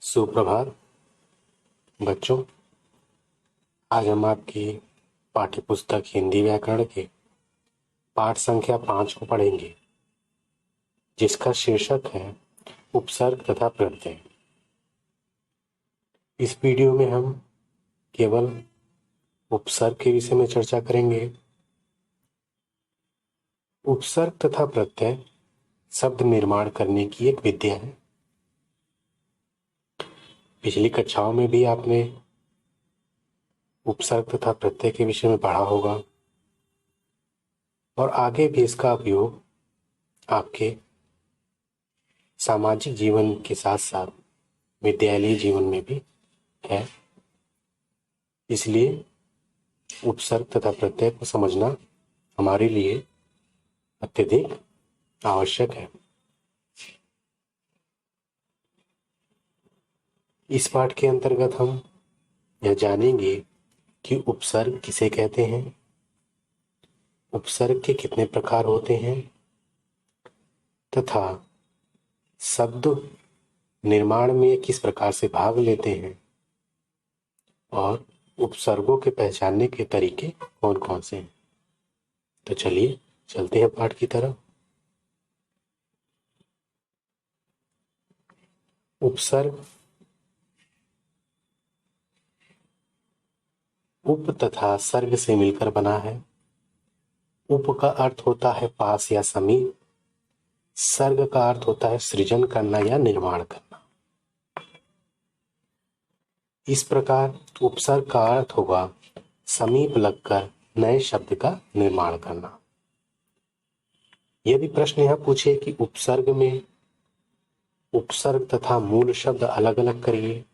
सुप्रभात बच्चों। आज हम आपकी पाठ्य पुस्तक हिंदी व्याकरण के पाठ संख्या 5 को पढ़ेंगे, जिसका शीर्षक है उपसर्ग तथा प्रत्यय। इस वीडियो में हम केवल उपसर्ग के विषय में चर्चा करेंगे। उपसर्ग तथा प्रत्यय शब्द निर्माण करने की एक विद्या है। पिछली कक्षाओं में भी आपने उपसर्ग तथा प्रत्यय के विषय में पढ़ा होगा और आगे भी इसका उपयोग आपके सामाजिक जीवन के साथ साथ विद्यालयी जीवन में भी है। इसलिए उपसर्ग तथा प्रत्यय को समझना हमारे लिए अत्यधिक आवश्यक है। इस पाठ के अंतर्गत हम यह जानेंगे कि उपसर्ग किसे कहते हैं, उपसर्ग के कितने प्रकार होते हैं तथा शब्द निर्माण में किस प्रकार से भाग लेते हैं और उपसर्गों के पहचानने के तरीके कौन कौन से हैं। तो चलिए चलते हैं पाठ की तरफ। उपसर्ग उप तथा सर्ग से मिलकर बना है। उप का अर्थ होता है पास या समीप, सर्ग का अर्थ होता है सृजन करना या निर्माण करना। इस प्रकार उपसर्ग का अर्थ होगा समीप लगकर नए शब्द का निर्माण करना। यदि प्रश्न यह पूछे कि उपसर्ग में उपसर्ग तथा मूल शब्द अलग अलग करिए,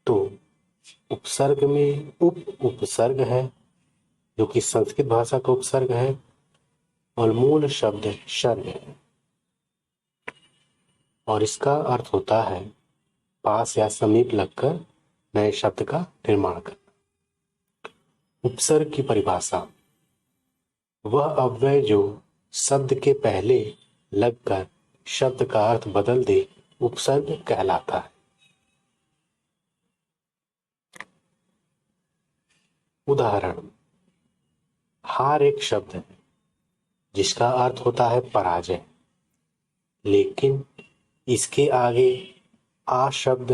तो उपसर्ग में उपसर्ग है जो कि संस्कृत भाषा का उपसर्ग है और मूल शब्द सर्ग है और इसका अर्थ होता है पास या समीप लगकर नए शब्द का निर्माण करना। उपसर्ग की परिभाषा: वह अव्यय जो शब्द के पहले लगकर शब्द का अर्थ बदल दे उपसर्ग कहलाता है। उदाहरण: हार एक शब्द है जिसका अर्थ होता है पराजय, लेकिन इसके आगे आ शब्द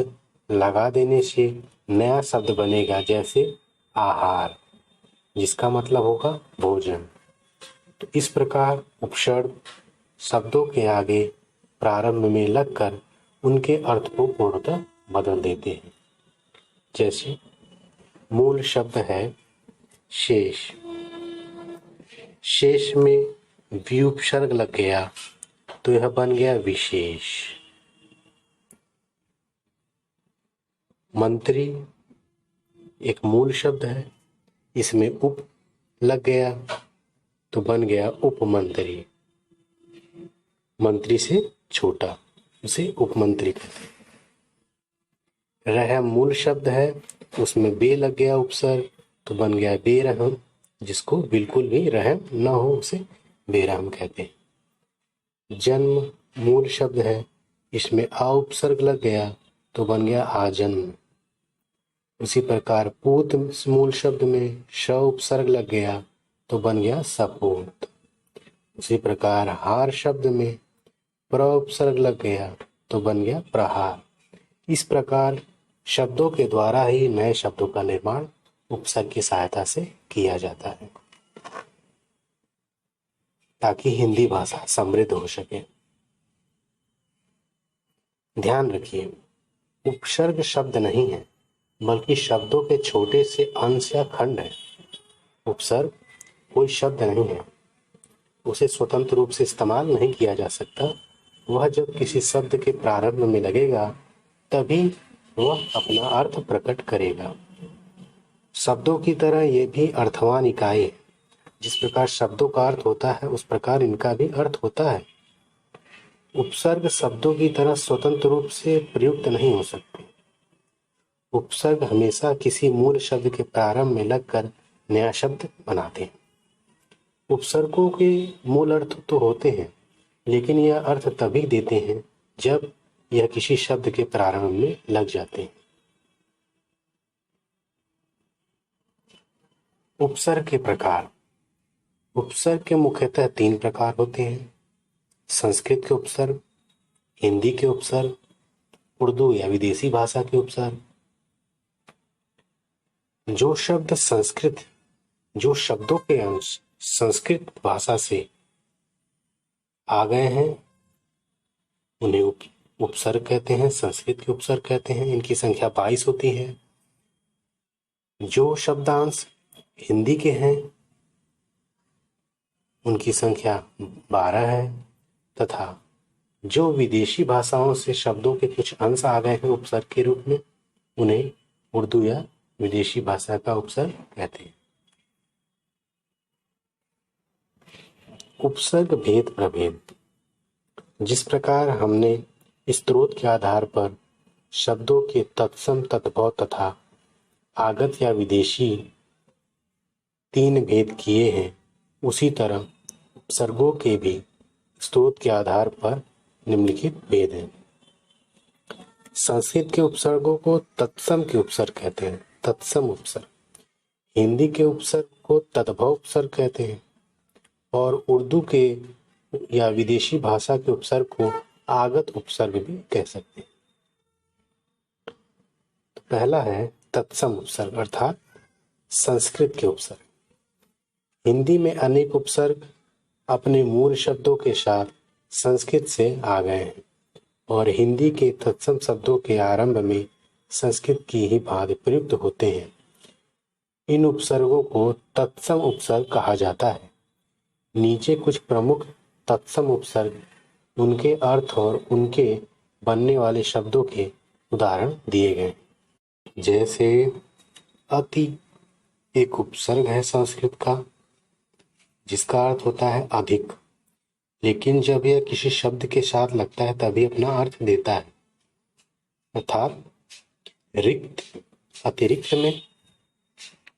लगा देने से नया शब्द बनेगा, जैसे आहार, जिसका मतलब होगा भोजन। तो इस प्रकार उपसर्ग शब्दों के आगे प्रारंभ में लगकर उनके अर्थ को पूर्णतः बदल देते हैं। जैसे मूल शब्द है शेष, शेष में विउपसर्ग लग गया तो यह बन गया विशेष। मंत्री एक मूल शब्द है, इसमें उप लग गया तो बन गया उपमंत्री। मंत्री से छोटा उसे उपमंत्री कहते हैं। रहम मूल शब्द है, उसमें बे लग गया उपसर्ग तो बन गया बेरहम, जिसको बिल्कुल भी रहम न हो उसे बेरहम कहते हैं। जन्म मूल शब्द है, इसमें आ उपसर्ग लग गया तो बन गया आजन्म। उसी प्रकार पूत मूल शब्द में श उपसर्ग लग गया तो बन गया सपूत। उसी प्रकार हार शब्द में प्र उपसर्ग लग गया तो बन गया प्रहार। इस प्रकार शब्दों के द्वारा ही नए शब्दों का निर्माण उपसर्ग की सहायता से किया जाता है, ताकि हिंदी भाषा समृद्ध हो सके। ध्यान रखिए, उपसर्ग शब्द नहीं है बल्कि शब्दों के छोटे से अंश या खंड है। उपसर्ग कोई शब्द नहीं है, उसे स्वतंत्र रूप से इस्तेमाल नहीं किया जा सकता। वह जब किसी शब्द के प्रारंभ में लगेगा तभी वह अपना अर्थ प्रकट करेगा। शब्दों की तरह ये भी अर्थवान इकाई है। जिस प्रकार शब्दों का अर्थ होता है उस प्रकार इनका भी अर्थ होता है। उपसर्ग शब्दों की तरह स्वतंत्र रूप से प्रयुक्त नहीं हो सकते। उपसर्ग हमेशा किसी मूल शब्द के प्रारंभ में लगकर नया शब्द बनाते हैं। उपसर्गों के मूल अर्थ तो होते हैं, लेकिन यह अर्थ तभी देते हैं जब यह किसी शब्द के प्रारंभ में लग जाते हैं। उपसर्ग के प्रकार। उपसर्ग के मुख्यतः 3 प्रकार होते हैं: संस्कृत के उपसर्ग, हिंदी के उपसर्ग, उर्दू या विदेशी भाषा के उपसर्ग। जो शब्दों के अंश संस्कृत भाषा से आ गए हैं उन्हें उपसर्ग कहते हैं, संस्कृत के उपसर्ग कहते हैं। इनकी संख्या 22 होती है। जो शब्दांश हिंदी के हैं उनकी संख्या 12 है, तथा जो विदेशी भाषाओं से शब्दों के कुछ अंश आ गए हैं उपसर्ग के रूप में, उन्हें उर्दू या विदेशी भाषा का उपसर्ग कहते हैं। उपसर्ग भेद प्रभेद। जिस प्रकार हमने स्रोत के आधार पर शब्दों के तत्सम, तद्भव तथा आगत या विदेशी 3 भेद किए हैं, उसी तरह उपसर्गों के भी स्रोत के आधार पर निम्नलिखित भेद हैं। संस्कृत के उपसर्गों को तत्सम के उपसर्ग कहते हैं, तत्सम उपसर्ग। हिंदी के उपसर्ग को तद्भव उपसर्ग कहते हैं और उर्दू के या विदेशी भाषा के उपसर्ग को आगत उपसर्ग भी कह सकते हैं। तो पहला है तत्सम उपसर्ग अर्थात संस्कृत के उपसर्ग। हिंदी में अनेक उपसर्ग अपने मूल शब्दों के साथ संस्कृत से आ गए हैं और हिंदी के तत्सम शब्दों के आरंभ में संस्कृत की ही भांति प्रयुक्त होते हैं। इन उपसर्गों को तत्सम उपसर्ग कहा जाता है। नीचे कुछ प्रमुख तत्सम उपसर्ग, उनके अर्थ और उनके बनने वाले शब्दों के उदाहरण दिए गए। जैसे अति एक उपसर्ग है संस्कृत का जिसका अर्थ होता है अधिक, लेकिन जब यह किसी शब्द के साथ लगता है तभी अपना अर्थ देता है, अर्थात रिक्त। अतिरिक्त में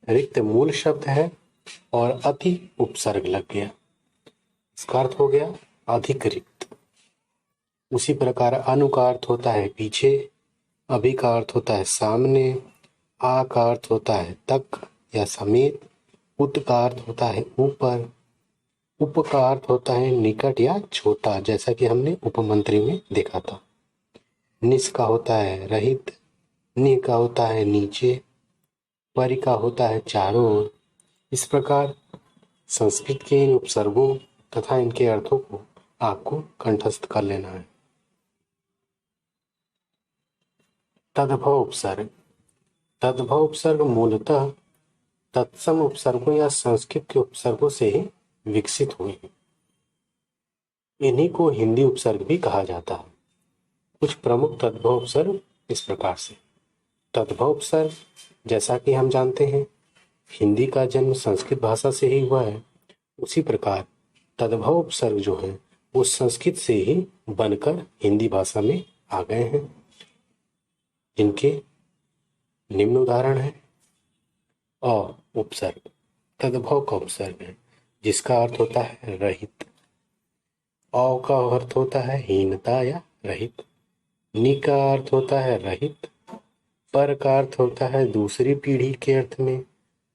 रिक्त मूल शब्द है और अति उपसर्ग लग गया, इसका अर्थ हो गया अधिक रिक्त। उसी प्रकार अनु का अर्थ होता है पीछे, अभि का अर्थ होता है सामने, आ का अर्थ होता है तक या समेत, उत का अर्थ होता है ऊपर, उप का अर्थ होता है निकट या छोटा, जैसा कि हमने उपमंत्री में देखा था। निस का होता है रहित, नि का होता है नीचे, परि का होता है चारों ओर। इस प्रकार संस्कृत के इन उपसर्गों तथा इनके अर्थों को आपको कंठस्थ कर लेना है। तद्भव उपसर्ग। तद्भव उपसर्ग मूलतः तत्सम उपसर्गों या संस्कृत के उपसर्गों से ही विकसित हुए हैं। इन्हीं को हिंदी उपसर्ग भी कहा जाता है। कुछ प्रमुख तद्भव उपसर्ग इस प्रकार से। तद्भव उपसर्ग, जैसा कि हम जानते हैं हिंदी का जन्म संस्कृत भाषा से ही हुआ है, उसी प्रकार तद्भव उपसर्ग जो है वो संस्कृत से ही बनकर हिंदी भाषा में आ गए हैं, जिनके निम्न उदाहरण है। अ उपसर्ग तद्भव का उपसर्ग है जिसका अर्थ होता है रहित। औ का अर्थ होता है हीनता या रहित। नि का अर्थ होता है रहित। पर का अर्थ होता है दूसरी पीढ़ी के अर्थ में।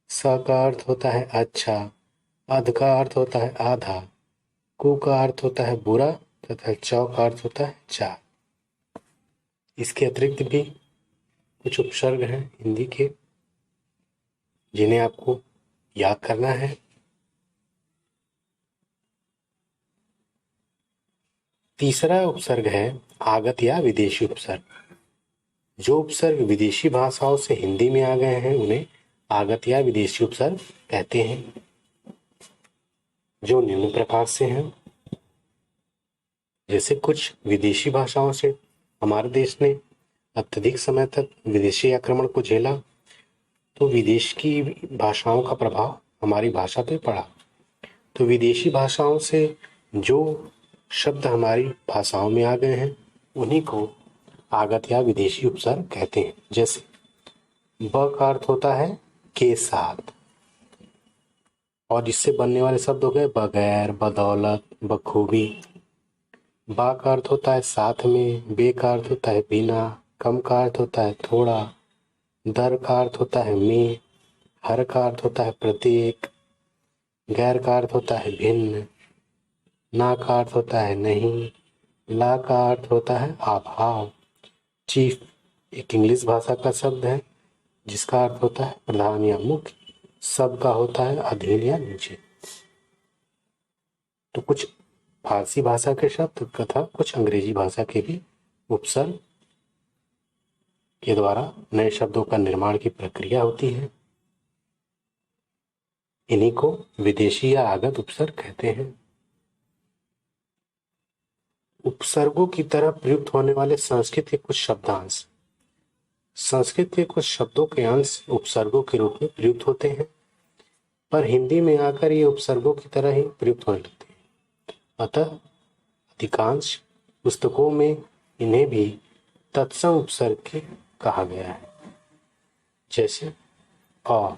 स का अर्थ होता है अच्छा। अध का अर्थ होता है आधा। कु का अर्थ होता है बुरा तथा चौ का अर्थ होता है चार। इसके अतिरिक्त भी कुछ उपसर्ग हैं हिंदी के जिन्हें आपको याद करना है। तीसरा उपसर्ग है आगत या विदेशी उपसर्ग। जो उपसर्ग विदेशी भाषाओं से हिंदी में आ गए हैं उन्हें आगत या विदेशी उपसर्ग कहते हैं, जो निम्न प्रकार से हैं। जैसे कुछ विदेशी भाषाओं से हमारे देश ने अत्यधिक समय तक विदेशी आक्रमण को झेला, तो विदेश की भाषाओं का प्रभाव हमारी भाषा पे पड़ा। तो विदेशी भाषाओं से जो शब्द हमारी भाषाओं में आ गए हैं उन्हीं को आगत या विदेशी उपसर्ग कहते हैं। जैसे ब का अर्थ होता है के साथ और इससे बनने वाले शब्द हो गए बगैर, बदौलत, बखूबी। बा का अर्थ होता है साथ में, बे का अर्थ होता है बिना, कम का अर्थ होता है थोड़ा, दर का अर्थ होता है में, हर का अर्थ होता है प्रत्येक, गैर का अर्थ होता है भिन्न, ना का अर्थ होता है नहीं, ला का अर्थ होता है अभाव। चीफ एक इंग्लिश भाषा का शब्द है जिसका अर्थ होता है प्रधान या मुख्य, सब का होता है अधीन या नीचे। तो कुछ फारसी भाषा के शब्द तथा कुछ अंग्रेजी भाषा के भी उपसर्ग के द्वारा नए शब्दों का निर्माण की प्रक्रिया होती है। इन्हीं को विदेशी या आगत उपसर्ग कहते हैं। उपसर्गों की तरह प्रयुक्त होने वाले संस्कृत के कुछ शब्दांश। संस्कृत के कुछ शब्दों के अंश उपसर्गों के रूप में प्रयुक्त होते हैं, पर हिंदी में आकर ये उपसर्गों की तरह ही प्रयुक्त होने लगते हैं। अतः अधिकांश पुस्तकों में इन्हें भी तत्सम उपसर्ग के कहा गया है। जैसे अ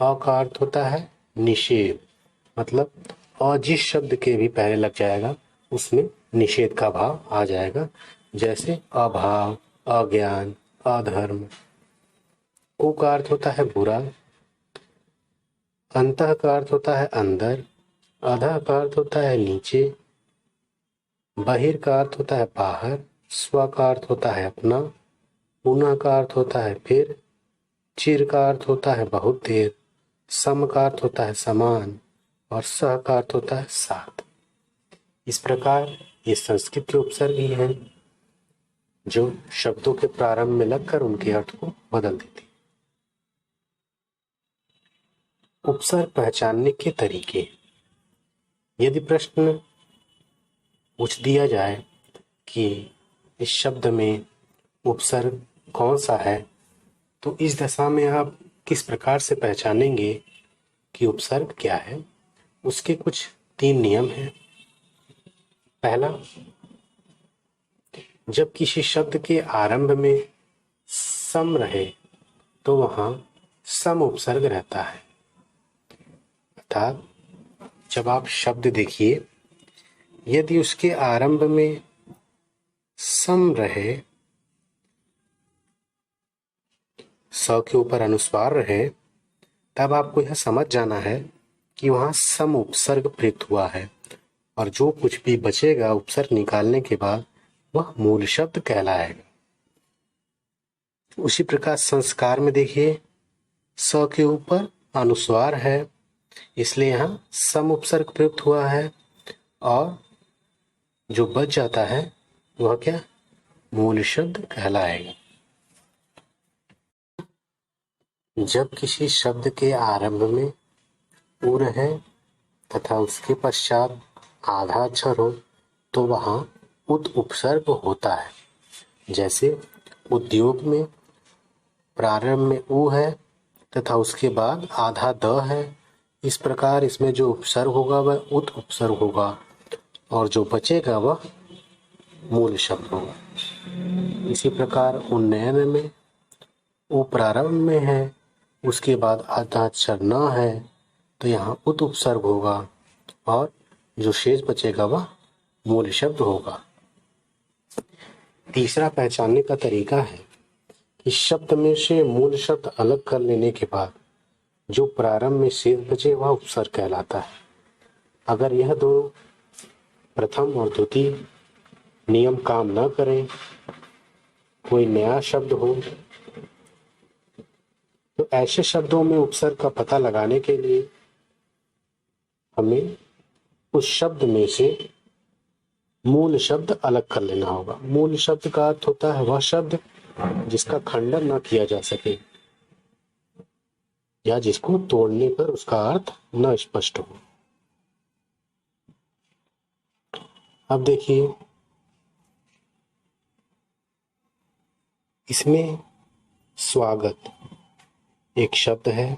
का अर्थ होता है निषेध, मतलब अ जिस शब्द के भी पहले लग जाएगा उसमें निषेध का भाव आ जाएगा। जैसे अभाव, अज्ञान, अधर्म। उ का अर्थ होता है बुरा, अंतः का अर्थ होता है अंदर, अधः का अर्थ होता है नीचे, बहिर का अर्थ होता है बाहर, स्व का अर्थ होता है अपना, पुनः का अर्थ होता है फिर, चिर का अर्थ होता है बहुत देर, सम का अर्थ होता है समान और सह का अर्थ होता है साथ। इस प्रकार ये संस्कृत के उपसर्ग ही हैं जो शब्दों के प्रारंभ में लगकर उनके अर्थ को बदल देती। उपसर्ग पहचानने के तरीके। यदि प्रश्न पूछ दिया जाए कि इस शब्द में उपसर्ग कौन सा है, तो इस दशा में आप किस प्रकार से पहचानेंगे कि उपसर्ग क्या है। उसके कुछ 3 नियम हैं। पहला, जब किसी शब्द के आरंभ में सम रहे तो वहां सम उपसर्ग रहता है। अर्थात जब आप शब्द देखिए, यदि उसके आरंभ में सम रहे, स के ऊपर अनुस्वार रहे, तब आपको यह समझ जाना है कि वहां सम उपसर्ग प्रयुक्त हुआ है और जो कुछ भी बचेगा उपसर्ग निकालने के बाद वह मूल शब्द कहलाएगा। उसी प्रकार संस्कार में देखिए, स के ऊपर अनुस्वार है इसलिए यहां सम उपसर्ग प्रयुक्त हुआ है और जो बच जाता है वह क्या, मूल शब्द कहलाएगा। जब किसी शब्द के आरंभ में उ रहे तथा उसके पश्चात आधा अक्षर हो तो वहां उत उपसर्ग होता है। जैसे उद्योग में प्रारंभ में उ है तथा उसके बाद आधा द है, इस प्रकार इसमें जो उपसर्ग होगा वह उत उपसर्ग होगा और जो बचेगा वह मूल शब्द होगा। इसी प्रकार उन्नयन में उ प्रारंभ में है, उसके बाद आधा अक्षर न है तो यहाँ उत उपसर्ग होगा और जो शेष बचेगा वह मूल शब्द होगा। तीसरा पहचानने का तरीका है कि शब्द में से मूल शब्द अलग कर लेने के बाद जो प्रारंभ में शेष बचे वह उपसर्ग कहलाता है। अगर यह दो प्रथम और द्वितीय नियम काम न करें, कोई नया शब्द हो, तो ऐसे शब्दों में उपसर्ग का पता लगाने के लिए हमें उस शब्द में से मूल शब्द अलग कर लेना होगा। मूल शब्द का अर्थ होता है वह शब्द जिसका खंडन न किया जा सके या जिसको तोड़ने पर उसका अर्थ न स्पष्ट हो। अब देखिए, इसमें स्वागत एक शब्द है,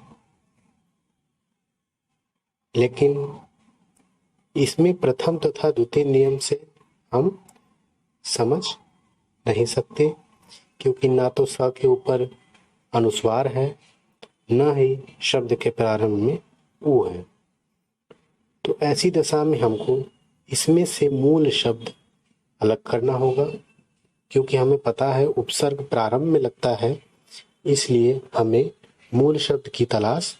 लेकिन इसमें प्रथम तथा द्वितीय नियम से हम समझ नहीं सकते, क्योंकि ना तो स के ऊपर अनुस्वार है न ही शब्द के प्रारंभ में उ है। तो ऐसी दशा में हमको इसमें से मूल शब्द अलग करना होगा, क्योंकि हमें पता है उपसर्ग प्रारंभ में लगता है, इसलिए हमें मूल शब्द की तलाश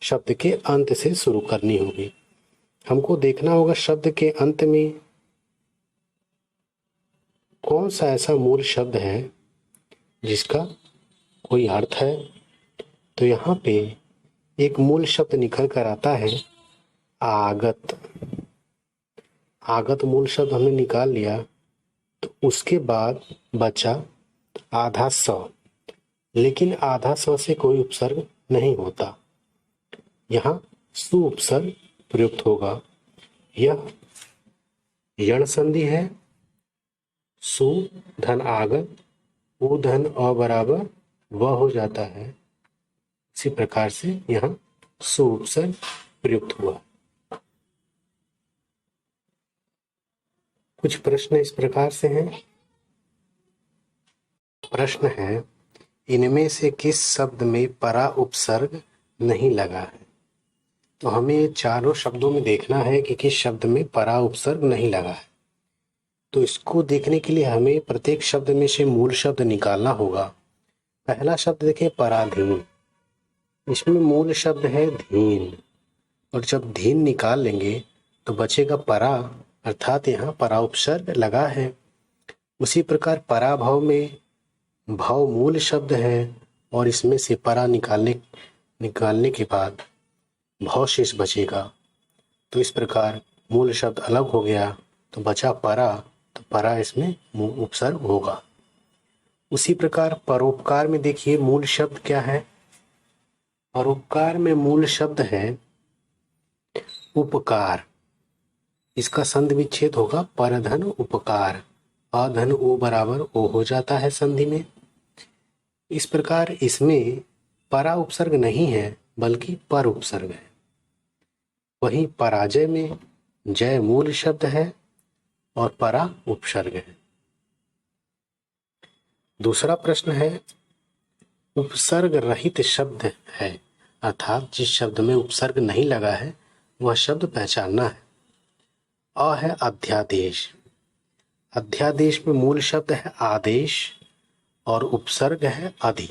शब्द के अंत से शुरू करनी होगी। हमको देखना होगा शब्द के अंत में कौन सा ऐसा मूल शब्द है जिसका कोई अर्थ है। तो यहाँ पे एक मूल शब्द निकल कर आता है आगत। आगत मूल शब्द हमने निकाल लिया, तो उसके बाद बचा आधा स, लेकिन आधा स से कोई उपसर्ग नहीं होता। यहाँ सु उपसर्ग प्रयुक्त होगा। यह यण संधि है। सु धन आगत, उ धन अ बराबर व हो जाता है। इसी प्रकार से यहाँ सु उपसर्ग प्रयुक्त हुआ। कुछ प्रश्न इस प्रकार से हैं। प्रश्न है, इनमें से किस शब्द में परा उपसर्ग नहीं लगा है। तो हमें चारों शब्दों में देखना है कि किस शब्द में परा उपसर्ग नहीं लगा है। तो इसको देखने के लिए हमें प्रत्येक शब्द में से मूल शब्द निकालना होगा। पहला शब्द देखिए पराधीन, इसमें मूल शब्द है धीन, और जब धीन निकाल लेंगे तो बचेगा परा, अर्थात यहाँ परा उपसर्ग लगा है। उसी प्रकार पराभव में भाव मूल शब्द है, और इसमें से परा निकालने के बाद भाव शेष बचेगा। तो इस प्रकार मूल शब्द अलग हो गया, तो बचा परा, तो परा इसमें उपसर्ग होगा। उसी प्रकार परोपकार में देखिए मूल शब्द क्या है। परोपकार में मूल शब्द है उपकार। इसका संधि विच्छेद होगा परधन उपकार, अधन ओ बराबर ओ हो जाता है संधि में। इस प्रकार इसमें परा उपसर्ग नहीं है, बल्कि पर उपसर्ग है। वहीं पराजय में जय मूल शब्द है और परा उपसर्ग है। दूसरा प्रश्न है, उपसर्ग रहित शब्द है, अर्थात जिस शब्द में उपसर्ग नहीं लगा है वह शब्द पहचानना है। अ है अध्यादेश। अध्यादेश में मूल शब्द है आदेश और उपसर्ग है अधि।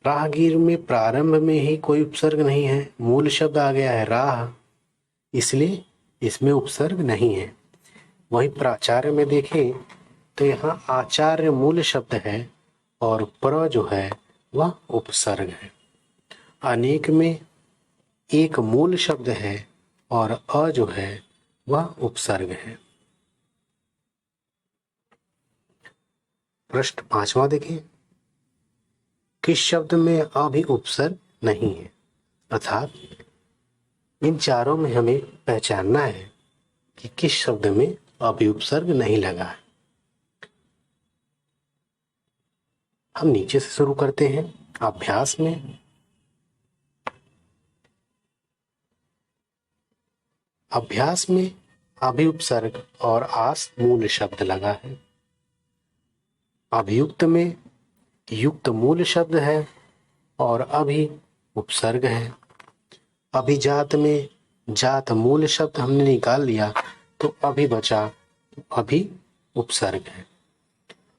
राहगीर में प्रारंभ में ही कोई उपसर्ग नहीं है, मूल शब्द आ गया है राह, इसलिए इसमें उपसर्ग नहीं है। वहीं प्राचार्य में देखें तो यहाँ आचार्य मूल शब्द है और प्र जो है वह उपसर्ग है। अनेक में एक मूल शब्द है और अ जो है वह उपसर्ग है। प्रश्न 5वां देखें, किस शब्द में अ भी उपसर्ग नहीं है, अर्थात इन चारों में हमें पहचानना है कि किस शब्द में अ भी उपसर्ग नहीं लगा है। हम नीचे से शुरू करते हैं। अभ्यास में अभि उपसर्ग और आस मूल शब्द लगा है। अभियुक्त में युक्त मूल शब्द है और अभि उपसर्ग है। अभिजात में जात मूल शब्द हमने निकाल लिया, तो अभि बचा, अभि उपसर्ग है।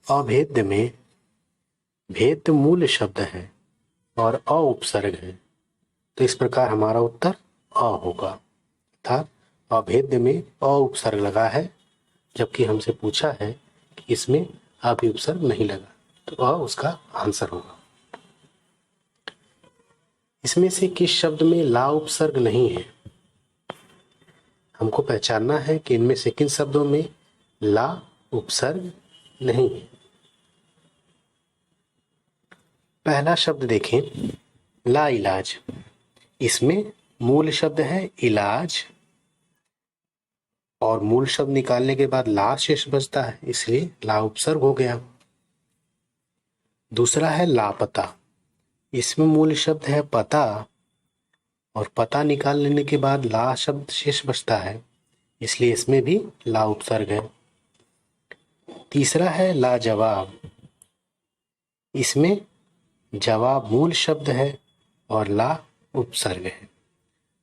अभेद्य में भेद मूल शब्द है और अ उपसर्ग है, तो इस प्रकार हमारा उत्तर अ होगा, अर्थात अभेद्य में अ उपसर्ग लगा है, जबकि हमसे पूछा है कि इसमें अभि उपसर्ग नहीं लगा, तो अ उसका आंसर होगा। इसमें से किस शब्द में ला उपसर्ग नहीं है। हमको पहचानना है कि इनमें से किन शब्दों में ला उपसर्ग नहीं है। पहला शब्द देखें, ला इलाज। इसमें मूल शब्द है इलाज और मूल शब्द निकालने के बाद ला शेष बचता है, इसलिए ला उपसर्ग हो गया। दूसरा है लापता। इसमें मूल शब्द है पता और पता निकाल लेने के बाद ला शब्द शेष बचता है, इसलिए इसमें भी ला उपसर्ग है। तीसरा है लाजवाब। इसमें जवाब मूल शब्द है और ला उपसर्ग है।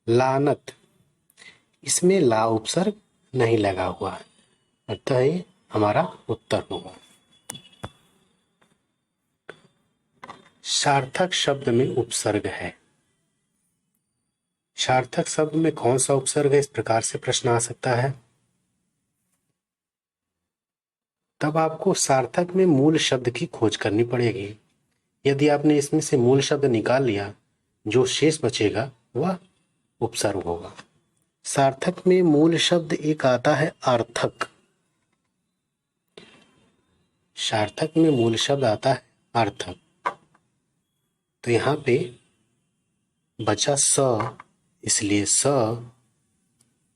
लानत इसमें ला उपसर्ग नहीं लगा हुआ है, अतः ये हमारा उत्तर होगा। सार्थक शब्द में उपसर्ग है। सार्थक शब्द में कौन सा उपसर्ग है, इस प्रकार से प्रश्न आ सकता है। तब आपको सार्थक में मूल शब्द की खोज करनी पड़ेगी। यदि आपने इसमें से मूल शब्द निकाल लिया, जो शेष बचेगा वह उपसर्ग होगा। सार्थक में मूल शब्द एक आता है अर्थक। सार्थक में मूल शब्द आता है अर्थक, तो यहाँ पे बचा स, इसलिए स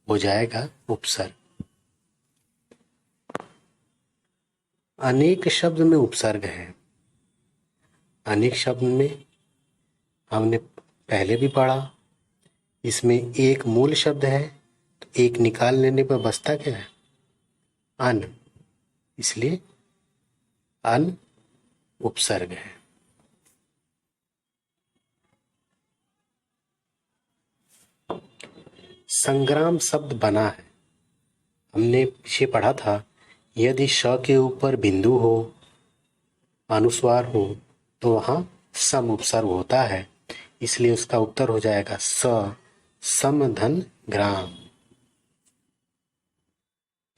हो जाएगा उपसर्ग। अनेक शब्द में उपसर्ग है। अनेक शब्द में हमने पहले भी पढ़ा, इसमें एक मूल शब्द है तो एक निकाल लेने पर बचता क्या है, अन, इसलिए अन उपसर्ग है। संग्राम शब्द बना है। हमने पीछे पढ़ा था, यदि श के ऊपर बिंदु हो, अनुस्वार हो, तो वहां सम उपसर्ग होता है, इसलिए उसका उत्तर हो जाएगा स, सम धन ग्राम।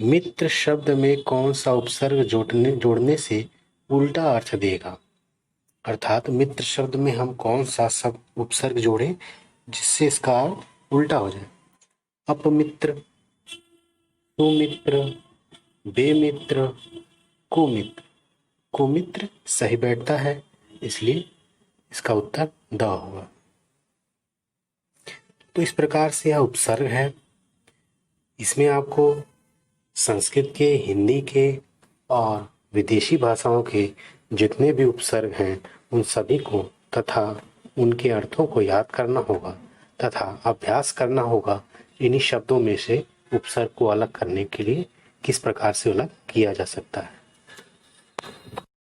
मित्र शब्द में कौन सा उपसर्ग जोड़ने से उल्टा अर्थ देगा, अर्थात मित्र शब्द में हम कौन सा सब उपसर्ग जोड़ें जिससे इसका अर्थ उल्टा हो जाए। अपमित्र, सुमित्र, बेमित्र, कुमित्र। कुमित्र सही बैठता है, इसलिए इसका उत्तर द होगा। तो इस प्रकार से यह उपसर्ग है। इसमें आपको संस्कृत के, हिंदी के और विदेशी भाषाओं के जितने भी उपसर्ग हैं उन सभी को तथा उनके अर्थों को याद करना होगा तथा अभ्यास करना होगा। इन्हीं शब्दों में से उपसर्ग को अलग करने के लिए किस प्रकार से अलग किया जा सकता है।